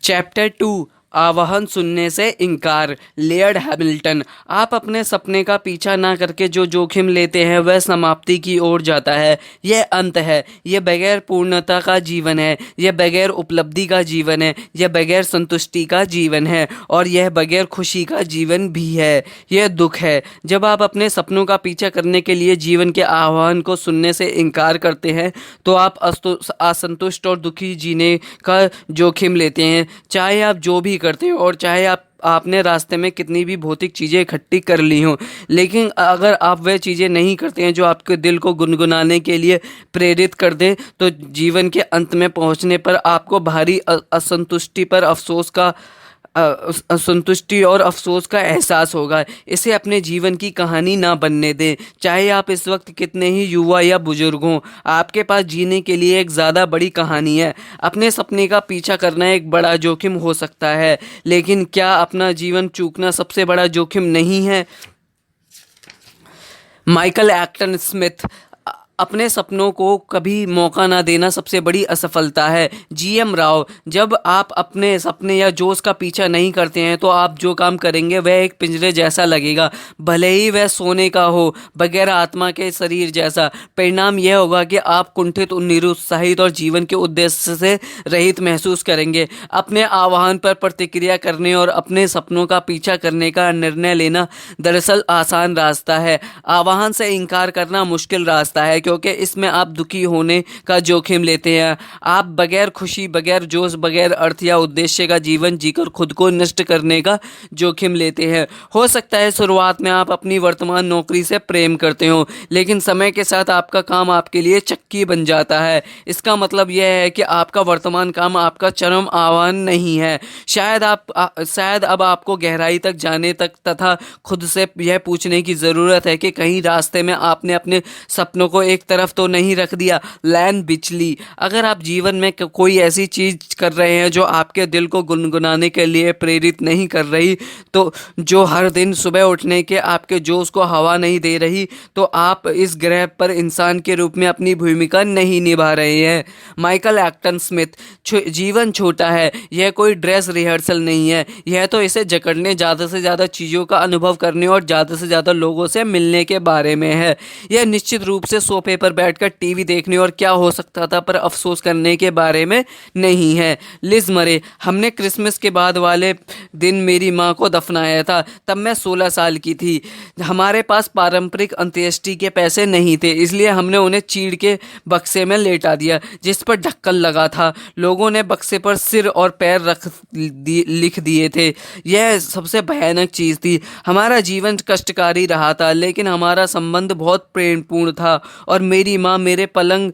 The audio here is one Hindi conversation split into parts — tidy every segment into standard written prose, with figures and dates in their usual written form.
चैप्टर 2 आवाहन सुनने से इनकार। Layered Hamilton. आप अपने सपने का पीछा ना करके जो जोखिम लेते हैं वह समाप्ति की ओर जाता है। यह अंत है। यह बगैर पूर्णता का जीवन है। यह बगैर उपलब्धि का जीवन है। यह बगैर संतुष्टि का जीवन है और यह बगैर खुशी का जीवन भी है। यह दुख है। जब आप अपने सपनों का पीछा करने के लिए जीवन के आह्वान को सुनने से इनकार करते हैं तो आप असंतुष्ट और दुखी जीने का जोखिम लेते हैं। चाहे आप जो भी करते हो और चाहे आपने रास्ते में कितनी भी भौतिक चीज़ें इकट्ठी कर ली हों, लेकिन अगर आप वह चीज़ें नहीं करते हैं जो आपके दिल को गुनगुनाने के लिए प्रेरित कर दें तो जीवन के अंत में पहुंचने पर आपको भारी असंतुष्टि और अफसोस का एहसास होगा। इसे अपने जीवन की कहानी ना बनने दें। चाहे आप इस वक्त कितने ही युवा या बुजुर्ग हों, आपके पास जीने के लिए एक ज़्यादा बड़ी कहानी है। अपने सपने का पीछा करना एक बड़ा जोखिम हो सकता है, लेकिन क्या अपना जीवन चूकना सबसे बड़ा जोखिम नहीं है? Michael Acton Smith. अपने सपनों को कभी मौका ना देना सबसे बड़ी असफलता है। जीएम राव। जब आप अपने सपने या जोश का पीछा नहीं करते हैं तो आप जो काम करेंगे वह एक पिंजरे जैसा लगेगा, भले ही वह सोने का हो, बगैर आत्मा के शरीर जैसा। परिणाम यह होगा कि आप कुंठित, निरुत्साहित और जीवन के उद्देश्य से रहित महसूस करेंगे। अपने आह्वान पर प्रतिक्रिया करने और अपने सपनों का पीछा करने का निर्णय लेना दरअसल आसान रास्ता है। आह्वान से इनकार करना मुश्किल रास्ता है, क्योंकि इसमें आप दुखी होने का जोखिम लेते हैं। आप बगैर खुशी, बगैर जोश, बगैर अर्थ या उद्देश्य का जीवन जीकर खुद को नष्ट करने का जोखिम लेते हैं। हो सकता है शुरुआत में आप अपनी वर्तमान नौकरी से प्रेम करते हो, लेकिन समय के साथ आपका काम आपके लिए चक्की बन जाता है। इसका मतलब यह है कि आपका वर्तमान काम आपका चरम आह्वान नहीं है। शायद अब आपको गहराई तक जाने तक तथा खुद से यह पूछने की ज़रूरत है कि कहीं रास्ते में आपने अपने सपनों को एक तरफ तो नहीं रख दिया। लैन बिचली। अगर आप जीवन में कोई ऐसी चीज कर रहे हैं जो आपके दिल को गुनगुनाने के लिए प्रेरित नहीं कर रही, तो जो हर दिन सुबह उठने के आपके जोश को हवा नहीं दे रही, तो आप इस ग्रह पर इंसान के रूप में अपनी भूमिका नहीं निभा रहे हैं। Michael Acton Smith. जीवन छोटा है, यह कोई ड्रेस रिहर्सल नहीं है। यह तो इसे जकड़ने, ज़्यादा से ज़्यादा चीज़ों का अनुभव करने और ज़्यादा से ज़्यादा लोगों से मिलने के बारे में है। यह निश्चित रूप से सोफे पर बैठकर टीवी देखने और क्या हो सकता था पर अफसोस करने के बारे में नहीं है। लिज मरे। हमने क्रिसमस के बाद वाले दिन मेरी माँ को दफनाया था। तब मैं 16 साल की थी। हमारे पास पारंपरिक अंत्येष्टि के पैसे नहीं थे, इसलिए हमने उन्हें चीड़ के बक्से में लेटा दिया जिस पर ढक्कन लगा था। लोगों ने बक्से पर सिर और पैर लिख दिए थे। यह सबसे भयानक चीज़ थी। हमारा जीवन कष्टकारी रहा था, लेकिन हमारा संबंध बहुत प्रेमपूर्ण था और मेरी माँ मेरे पलंग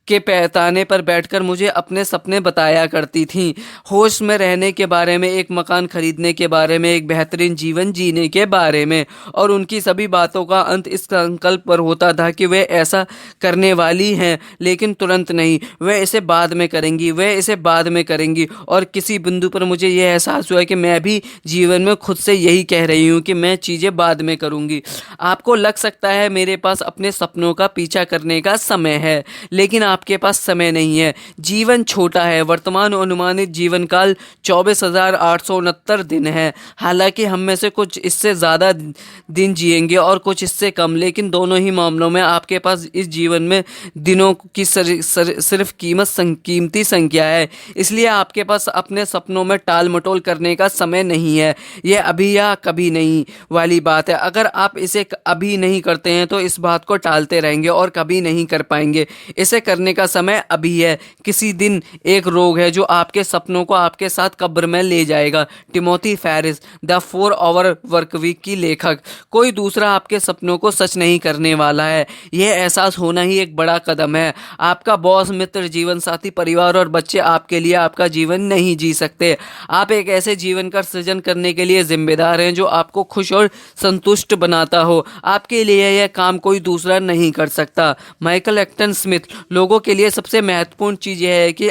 के पैताने पर बैठकर मुझे अपने सपने बताया करती थीं। होश में रहने के बारे में, एक मकान खरीदने के बारे में, एक बेहतरीन जीवन जीने के बारे में, और उनकी सभी बातों का अंत इस संकल्प पर होता था कि वे ऐसा करने वाली हैं, लेकिन तुरंत नहीं। वे इसे बाद में करेंगी, वे इसे बाद में करेंगी। और किसी बिंदु पर मुझे यह एहसास हुआ कि मैं भी जीवन में खुद से यही कह रही हूँ कि मैं चीज़ें बाद में करूँगी। आपको लग सकता है मेरे पास अपने सपनों का पीछा करने का समय है, लेकिन आपके पास समय नहीं है। जीवन छोटा है। वर्तमान अनुमानित जीवन काल 24,869 दिन है। हालांकि हम में से कुछ इससे ज़्यादा दिन जिएंगे और कुछ इससे कम, लेकिन दोनों ही मामलों में आपके पास इस जीवन में दिनों की सिर्फ कीमती संख्या है। इसलिए आपके पास अपने सपनों में टाल मटोल करने का समय नहीं है। यह अभी या कभी नहीं वाली बात है। अगर आप इसे अभी नहीं करते हैं तो इस बात को टालते रहेंगे और कभी नहीं कर पाएंगे। इसे करने का समय अभी है। किसी दिन एक रोग है जो आपके सपनों को आपके साथ कब्र में ले जाएगा। Timothy Ferriss, the 4 hour work week की लेखक। कोई दूसरा आपके सपनों को सच नहीं करने वाला है। यह एहसास होना ही एक बड़ा कदम है। आपका बॉस, मित्र, जीवन साथी, परिवार और बच्चे आपके लिए आपका जीवन नहीं जी सकते। आप एक ऐसे जीवन का सृजन करने के लिए जिम्मेदार हैं जो आपको खुश और संतुष्ट बनाता हो। आपके लिए यह काम कोई दूसरा नहीं कर सकता। Michael Acton Smith. लोगों लोगों के लिए सबसे महत्वपूर्ण चीज़ यह है कि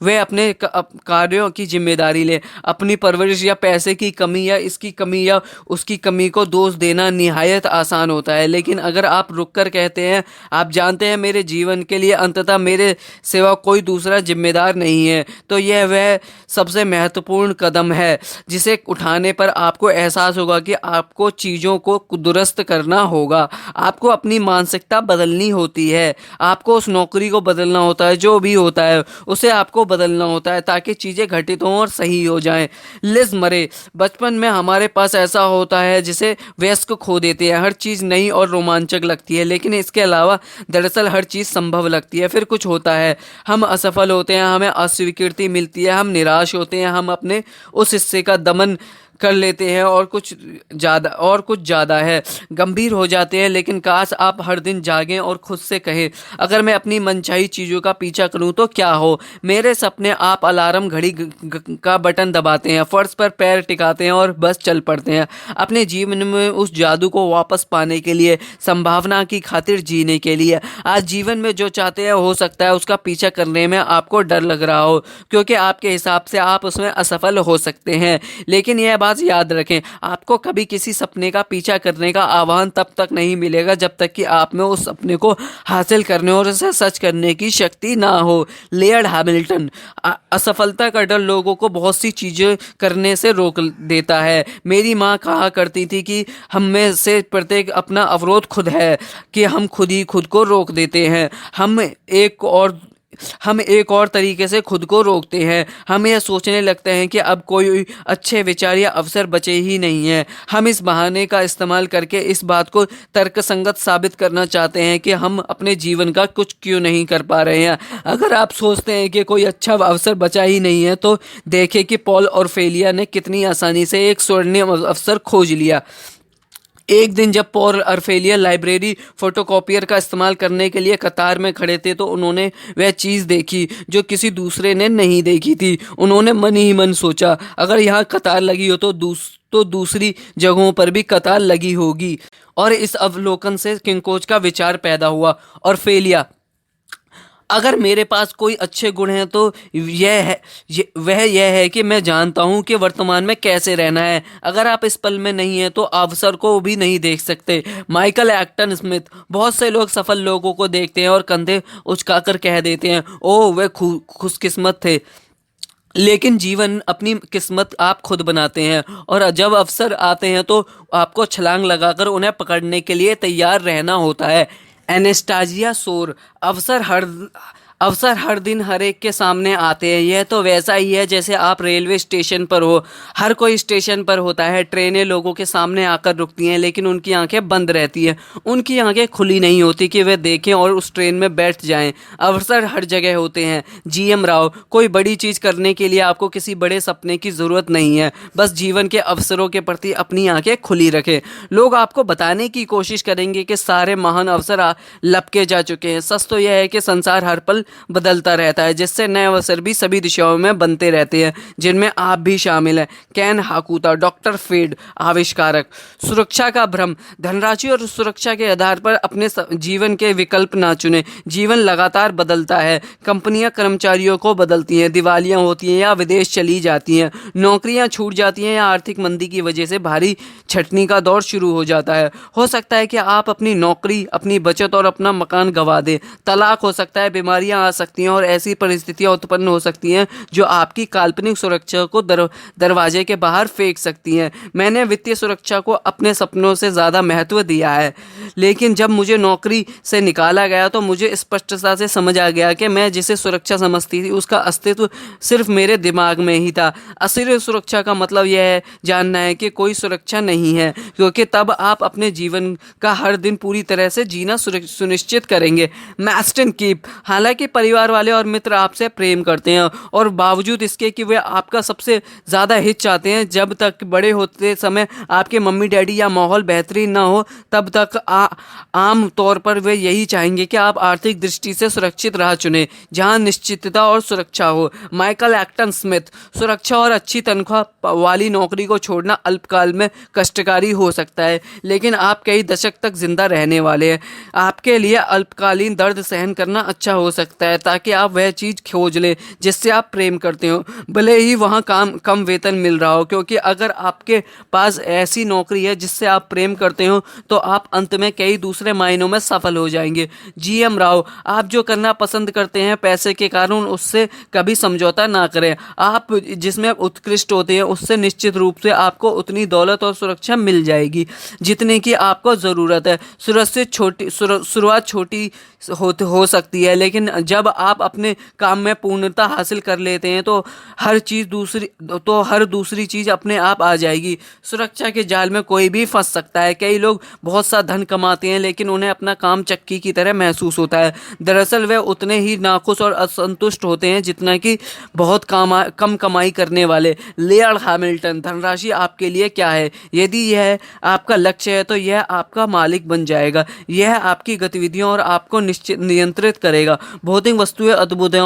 वे अपने कार्यों की जिम्मेदारी लें। अपनी परवरिश या पैसे की कमी या इसकी कमी या उसकी कमी को दोष देना निहायत आसान होता है, लेकिन अगर आप रुककर कहते हैं, आप जानते हैं मेरे जीवन के लिए अंततः मेरे सिवा कोई दूसरा जिम्मेदार नहीं है, तो यह वह सबसे महत्वपूर्ण कदम है जिसे उठाने पर आपको एहसास होगा कि आपको चीज़ों को दुरुस्त करना होगा। आपको अपनी मानसिकता बदलनी होती है। आपको उस नौकरी को बदलना होता है, जो भी होता है उसे आपको बदलना होता है ताकि चीज़ें घटित हों और सही हो जाएं। लिज मरे, बचपन में हमारे पास ऐसा होता है जिसे वयस्क खो देते हैं। हर चीज़ नई और रोमांचक लगती है, लेकिन इसके अलावा दरअसल हर चीज़ संभव लगती है। फिर कुछ होता है, हम असफल होते हैं, हमें अस्वीकृति मिलती है, हम निराश होते हैं, हम अपने उस हिस्से का दमन कर लेते हैं और कुछ ज़्यादा है गंभीर हो जाते हैं। लेकिन काश आप हर दिन जागें और खुद से कहें, अगर मैं अपनी मनचाही चीज़ों का पीछा करूं तो क्या हो। मेरे सपने, आप अलार्म घड़ी का बटन दबाते हैं, फर्श पर पैर टिकाते हैं और बस चल पड़ते हैं अपने जीवन में उस जादू को वापस पाने के लिए, संभावना की खातिर जीने के लिए। आज जीवन में जो चाहते हैं हो सकता है उसका पीछा करने में आपको डर लग रहा हो, क्योंकि आपके हिसाब से आप उसमें असफल हो सकते हैं। लेकिन यह बात याद रखें, आपको कभी किसी सपने का पीछा करने का आह्वान तब तक नहीं मिलेगा जब तक कि आप में उस सपने को हासिल करने और उसे सच करने की शक्ति ना हो। Layered Hamilton. असफलता का डर लोगों को बहुत सी चीजें करने से रोक देता है। मेरी माँ कहा करती थी कि हम में से प्रत्येक अपना अवरोध खुद है, कि हम खुद ही खुद को रोक देते हैं। हम एक और तरीके से खुद को रोकते हैं। हम यह सोचने लगते हैं कि अब कोई अच्छे विचार या अवसर बचे ही नहीं हैं। हम इस बहाने का इस्तेमाल करके इस बात को तर्कसंगत साबित करना चाहते हैं कि हम अपने जीवन का कुछ क्यों नहीं कर पा रहे हैं। अगर आप सोचते हैं कि कोई अच्छा अवसर बचा ही नहीं है, तो देखें कि पॉल और फेलिया ने कितनी आसानी से एक स्वर्णिम अवसर खोज लिया। एक दिन जब पॉल और फेलिया लाइब्रेरी फोटोकॉपियर का इस्तेमाल करने के लिए कतार में खड़े थे, तो उन्होंने वह चीज़ देखी जो किसी दूसरे ने नहीं देखी थी। उन्होंने मन ही मन सोचा, अगर यहाँ कतार लगी हो तो दूसरी जगहों पर भी कतार लगी होगी। और इस अवलोकन से किंकोच का विचार पैदा हुआ। और फेलिया, अगर मेरे पास कोई अच्छे गुण हैं तो वह यह है कि मैं जानता हूं कि वर्तमान में कैसे रहना है। अगर आप इस पल में नहीं हैं तो अवसर को भी नहीं देख सकते। Michael Acton Smith. बहुत से लोग सफल लोगों को देखते हैं और कंधे उचकाकर कह देते हैं, ओह वे खुशकिस्मत थे। लेकिन जीवन, अपनी किस्मत आप खुद बनाते हैं, और जब अवसर आते हैं तो आपको छलांग लगाकर उन्हें पकड़ने के लिए तैयार रहना होता है। एनेस्टाजिया सोर। अवसर हर दिन हर एक के सामने आते हैं। यह तो वैसा ही है जैसे आप रेलवे स्टेशन पर हो। हर कोई स्टेशन पर होता है। ट्रेनें लोगों के सामने आकर रुकती हैं, लेकिन उनकी आंखें बंद रहती हैं। उनकी आंखें खुली नहीं होती कि वे देखें और उस ट्रेन में बैठ जाएं। अवसर हर जगह होते हैं। जीएम राव। कोई बड़ी चीज़ करने के लिए आपको किसी बड़े सपने की ज़रूरत नहीं है, बस जीवन के अवसरों के प्रति अपनी आंखें खुली रखें। लोग आपको बताने की कोशिश करेंगे कि सारे महान अवसर लपके जा चुके हैं। सच तो यह है कि संसार हर पल बदलता रहता है, जिससे नए अवसर भी सभी दिशाओं में बनते रहते हैं, जिनमें आप भी शामिल हैं। कैन हाकुता। डॉक्टर फेड। आविष्कारक। सुरक्षा का भ्रम। धनराशि और सुरक्षा के आधार पर अपने जीवन के विकल्प ना चुने। जीवन लगातार बदलता है। कंपनियां कर्मचारियों को बदलती हैं, दिवालियां होती हैं या विदेश चली जाती हैं, नौकरियां छूट जाती हैं या आर्थिक मंदी की वजह से भारी छटनी का दौर शुरू हो जाता है। हो सकता है कि आप अपनी नौकरी, अपनी बचत और अपना मकान गंवा दें। तलाक हो सकता है, बीमारियां आ सकती हैं और ऐसी परिस्थितियां उत्पन्न हो सकती हैं जो आपकी काल्पनिक सुरक्षा को दरवाजे के बाहर फेंक सकती हैं। मैंने वित्तीय सुरक्षा को अपने सपनों से ज़्यादा महत्व दिया है, लेकिन जब मुझे नौकरी से निकाला गया तो मुझे स्पष्टता से समझ आ गया कि मैं जिसे सुरक्षा समझती थी उसका अस्तित्व सिर्फ मेरे दिमाग में ही था। असली सुरक्षा का मतलब यह है जानना है कि कोई सुरक्षा नहीं है, क्योंकि तब आप अपने जीवन का हर दिन पूरी तरह से जीना सुनिश्चित करेंगे। मैस्टन कीप। हालांकि कि परिवार वाले और मित्र आपसे प्रेम करते हैं और बावजूद इसके कि वे आपका सबसे ज़्यादा हित चाहते हैं, जब तक बड़े होते समय आपके मम्मी डैडी या माहौल बेहतरीन ना हो तब तक आम तौर पर वे यही चाहेंगे कि आप आर्थिक दृष्टि से सुरक्षित राह चुनें जहां निश्चितता और सुरक्षा हो। Michael Acton Smith. सुरक्षा और अच्छी तनख्वाह वाली नौकरी को छोड़ना अल्पकाल में कष्टकारी हो सकता है, लेकिन आप कई दशक तक जिंदा रहने वाले हैं। आपके लिए अल्पकालीन दर्द सहन करना अच्छा हो सकता है ताकि आप वह चीज़ खोज लें जिससे आप प्रेम करते हो, भले ही वहाँ कम वेतन मिल रहा हो, क्योंकि अगर आपके पास ऐसी नौकरी है जिससे आप प्रेम करते हो तो आप अंत में कई दूसरे मायनों में सफल हो जाएंगे। जीएम राव। आप जो करना पसंद करते हैं पैसे के कारण उससे कभी समझौता ना करें। आप जिसमें उत्कृष्ट होते हैं उससे निश्चित रूप से आपको उतनी दौलत और सुरक्षा मिल जाएगी जितने की आपको ज़रूरत है। शुरुआत छोटी हो सकती है, लेकिन जब आप अपने काम में पूर्णता हासिल कर लेते हैं तो हर दूसरी चीज़ अपने आप आ जाएगी। सुरक्षा के जाल में कोई भी फंस सकता है। कई लोग बहुत सा धन कमाते हैं लेकिन उन्हें अपना काम चक्की की तरह महसूस होता है। दरअसल वे उतने ही नाखुश और असंतुष्ट होते हैं जितना कि बहुत कम कमाई करने वाले। Layered Hamilton. धनराशि आपके लिए क्या है? यदि यह आपका लक्ष्य है तो यह आपका मालिक बन जाएगा। यह आपकी गतिविधियों और आपको नियंत्रित करेगा। भौतिक वस्तुएं अद्भुत हैं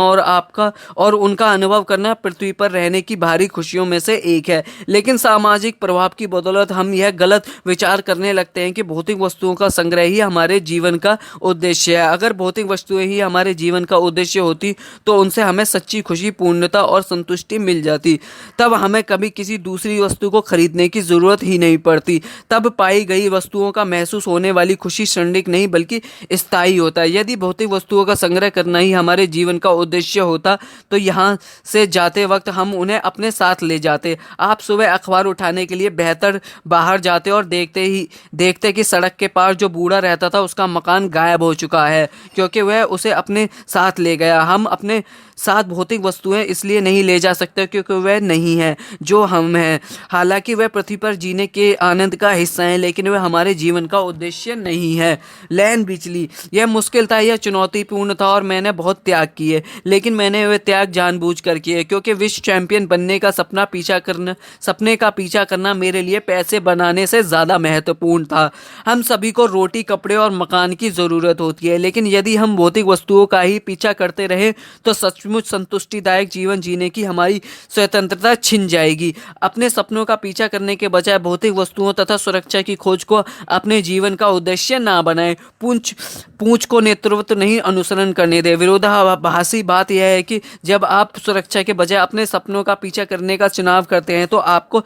और उनका अनुभव करना पृथ्वी पर रहने की भारी खुशियों में से एक है, लेकिन सामाजिक प्रभाव की बदौलत हम यह गलत विचार करने लगते हैं कि भौतिक वस्तुओं का संग्रह ही हमारे जीवन का उद्देश्य है। अगर भौतिक वस्तुएं ही हमारे जीवन का उद्देश्य होती तो उनसे हमें सच्ची खुशी, पूर्णता और संतुष्टि मिल जाती। तब हमें कभी किसी दूसरी वस्तु को खरीदने की जरूरत ही नहीं पड़ती। तब पाई गई वस्तुओं का महसूस होने वाली खुशी क्षणिक नहीं बल्कि स्थायी होता है। यदि भौतिक वस्तुओं का संग्रह करना ही हमारे जीवन का उद्देश्य होता तो यहाँ से जाते वक्त हम उन्हें अपने साथ ले जाते। आप सुबह अखबार उठाने के लिए बेहतर बाहर जाते और देखते कि सड़क के पार जो बूढ़ा रहता था उसका मकान गायब हो चुका है क्योंकि वह उसे अपने साथ ले गया। हम अपने साथ भौतिक वस्तुएं इसलिए नहीं ले जा सकते क्योंकि वह नहीं है जो हम हैं। हालांकि वह पृथ्वी पर जीने के आनंद का हिस्सा हैं, लेकिन वह हमारे जीवन का उद्देश्य नहीं है। लैन बिचली। यह मुश्किल था, यह चुनौतीपूर्ण था और मैंने बहुत त्याग किए, लेकिन मैंने वह त्याग जानबूझकर किए क्योंकि विश्व चैंपियन बनने का सपने का पीछा करना मेरे लिए पैसे बनाने से ज़्यादा महत्वपूर्ण था। हम सभी को रोटी, कपड़े और मकान की ज़रूरत होती है, लेकिन यदि हम भौतिक वस्तुओं का ही पीछा करते रहे तो सचमुच संतुष्टिदायक जीवन जीने की हमारी स्वतंत्रता छिन जाएगी। अपने सपनों का पीछा करने के बजाय भौतिक वस्तुओं तथा सुरक्षा की खोज को अपने जीवन का उद्देश्य ना बनाएं। पूंछ को नेतृत्व नहीं अनुसरण करने दें। विरोधाभासी बात यह है कि जब आप सुरक्षा के बजाय अपने सपनों का पीछा करने का चुनाव करते हैं तो आपको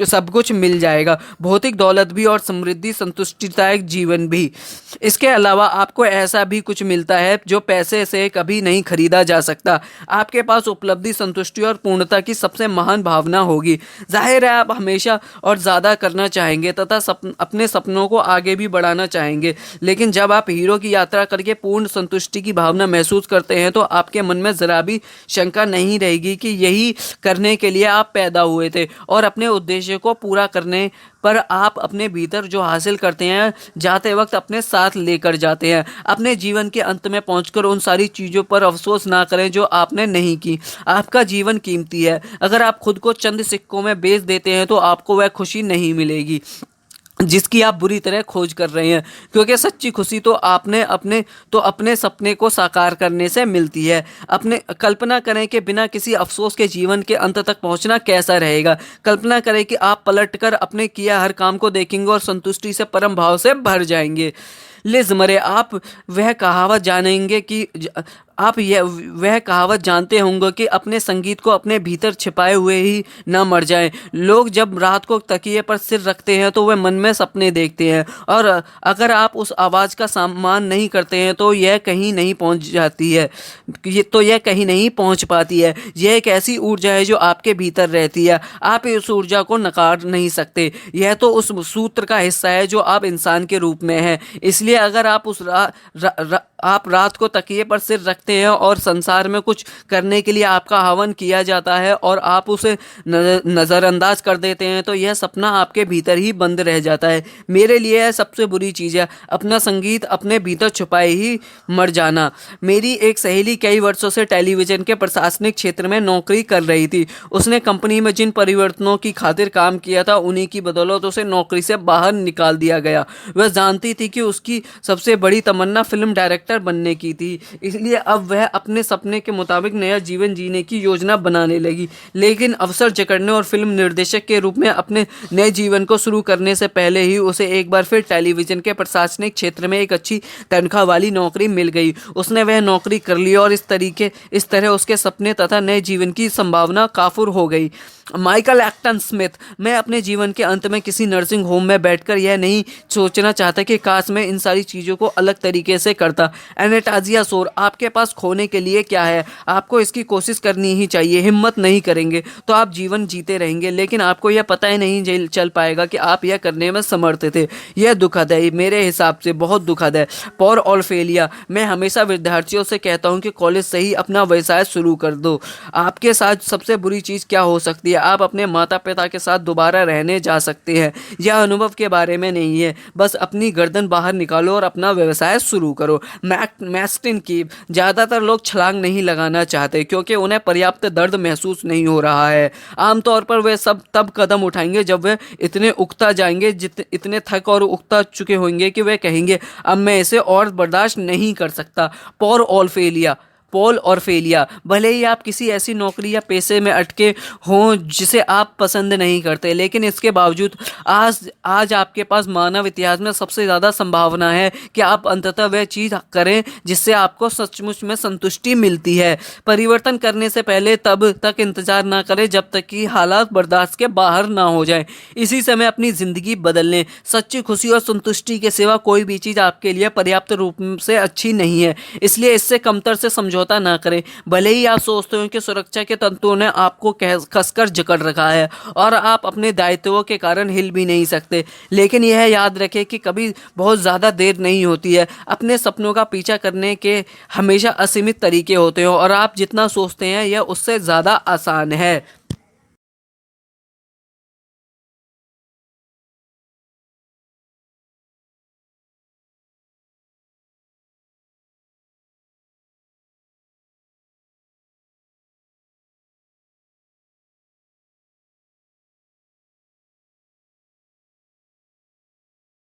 सब कुछ मिल जाएगा, भौतिक दौलत भी और समृद्धि, संतुष्टिदायक जीवन भी। इसके अलावा आपको ऐसा भी कुछ मिलता है जो पैसे से कभी नहीं खरीदा जा सकता। आपके पास उपलब्धि, संतुष्टि और पूर्णता की सबसे महान भावना होगी। जाहिर है आप हमेशा और ज़्यादा करना चाहेंगे तथा अपने सपनों को आगे भी बढ़ाना चाहेंगे, लेकिन जब आप हीरो की यात्रा करके पूर्ण संतुष्टि की भावना महसूस करते हैं तो आपके मन में जरा भी शंका नहीं रहेगी कि यही करने के लिए आप पैदा हुए थे और अपने उद्देश्य को पूरा करने पर आप अपने भीतर जो हासिल करते हैं जाते वक्त अपने साथ लेकर जाते हैं। अपने जीवन के अंत में पहुंचकर उन सारी चीज़ों पर अफसोस ना करें जो आपने नहीं की। आपका जीवन कीमती है। अगर आप खुद को चंद सिक्कों में बेच देते हैं तो आपको वह खुशी नहीं मिलेगी जिसकी आप बुरी तरह खोज कर रहे हैं, क्योंकि सच्ची खुशी तो अपने सपने को साकार करने से मिलती है। अपने कल्पना करें कि बिना किसी अफसोस के जीवन के अंत तक पहुंचना कैसा रहेगा। कल्पना करें कि आप पलटकर अपने किया हर काम को देखेंगे और संतुष्टि से परम भाव से भर जाएंगे। लिज मरे। आप वह कहावत जानते होंगे कि अपने संगीत को अपने भीतर छिपाए हुए ही न मर जाएं। लोग जब रात को तकिए पर सिर रखते हैं तो वे मन में सपने देखते हैं और अगर आप उस आवाज़ का सम्मान नहीं करते हैं तो यह कहीं नहीं पहुंच पाती है। यह एक ऐसी ऊर्जा है जो आपके भीतर रहती है। आप इस ऊर्जा को नकार नहीं सकते। यह तो उस सूत्र का हिस्सा है जो आप इंसान के रूप में है। इसलिए इसलिए अगर आप आप रात को तकिए पर सिर रखते हैं और संसार में कुछ करने के लिए आपका हवन किया जाता है और आप उसे नज़रअंदाज कर देते हैं, तो यह सपना आपके भीतर ही बंद रह जाता है। मेरे लिए यह सबसे बुरी चीज़ है, अपना संगीत अपने भीतर छुपाए ही मर जाना। मेरी एक सहेली कई वर्षों से टेलीविज़न के प्रशासनिक क्षेत्र में नौकरी कर रही थी। उसने कंपनी में जिन परिवर्तनों की खातिर काम किया था, उन्हीं की बदौलत उसे नौकरी से बाहर निकाल दिया गया। वह जानती थी कि उसकी सबसे बड़ी तमन्ना फिल्म डायरेक्टर बनने की थी, इसलिए अब वह अपने सपने के मुताबिक नया जीवन जीने की योजना बनाने लगी। लेकिन अवसर जकड़ने और फिल्म निर्देशक के रूप में अपने नए जीवन को शुरू करने से पहले ही उसे एक बार फिर टेलीविज़न के प्रशासनिक क्षेत्र में एक अच्छी तनख्वाह वाली नौकरी मिल गई। उसने वह नौकरी कर ली और इस तरह उसके सपने तथा नए जीवन की संभावना काफुर हो गई। Michael Acton Smith. मैं अपने जीवन के अंत में किसी नर्सिंग होम में बैठकर यह नहीं सोचना चाहता कि काश मैं इन सारी चीज़ों को अलग तरीके से करता। एनास्टेसिया शोर। आपके पास खोने के लिए क्या है? आपको इसकी कोशिश करनी ही चाहिए। हिम्मत नहीं करेंगे तो आप जीवन जीते रहेंगे, लेकिन आपको यह पता ही नहीं चल पाएगा कि आप यह करने में समर्थ थे। यह दुखद है, मेरे हिसाब से बहुत दुखद है। पॉल ऑल्फेलिया। मैं हमेशा विद्यार्थियों से कहता हूँ कि कॉलेज से ही अपना व्यवसाय शुरू कर दो। आपके साथ सबसे बुरी चीज़ क्या हो सकती है? आप अपने माता पिता के साथ दोबारा रहने जा सकते हैं। यह अनुभव के बारे में नहीं है, बस अपनी गर्दन बाहर निकालो और अपना व्यवसाय शुरू करो। मैस्टिन की। ज़्यादातर लोग छलांग नहीं लगाना चाहते क्योंकि उन्हें पर्याप्त दर्द महसूस नहीं हो रहा है। आमतौर पर वे सब तब कदम उठाएंगे जब वे इतने उकता जाएंगे, इतने थक और उकता चुके होंगे कि वे कहेंगे अब मैं इसे और बर्दाश्त नहीं कर सकता। पॉल और फेलिया। भले ही आप किसी ऐसी नौकरी या पेशे में अटके हों जिसे आप पसंद नहीं करते, लेकिन इसके बावजूद आज आपके पास मानव इतिहास में सबसे ज़्यादा संभावना है कि आप अंततः वह चीज़ करें जिससे आपको सचमुच में संतुष्टि मिलती है। परिवर्तन करने से पहले तब तक इंतजार ना करें जब तक कि हालात बर्दाश्त के बाहर ना हो जाए। इसी समय अपनी ज़िंदगी बदल लें। सच्ची खुशी और संतुष्टि के सिवा कोई भी चीज़ आपके लिए पर्याप्त रूप से अच्छी नहीं है, इसलिए इससे कमतर से समझौता ना करें। भले ही आप सोचते हो कि सुरक्षा के तंतुओं ने आपको कसकर जकड़ रखा है और आप अपने दायित्वों के कारण हिल भी नहीं सकते, लेकिन यह याद रखें कि कभी बहुत ज़्यादा देर नहीं होती है। अपने सपनों का पीछा करने के हमेशा असीमित तरीके होते हैं और आप जितना सोचते हैं यह उससे ज़्यादा आसान है।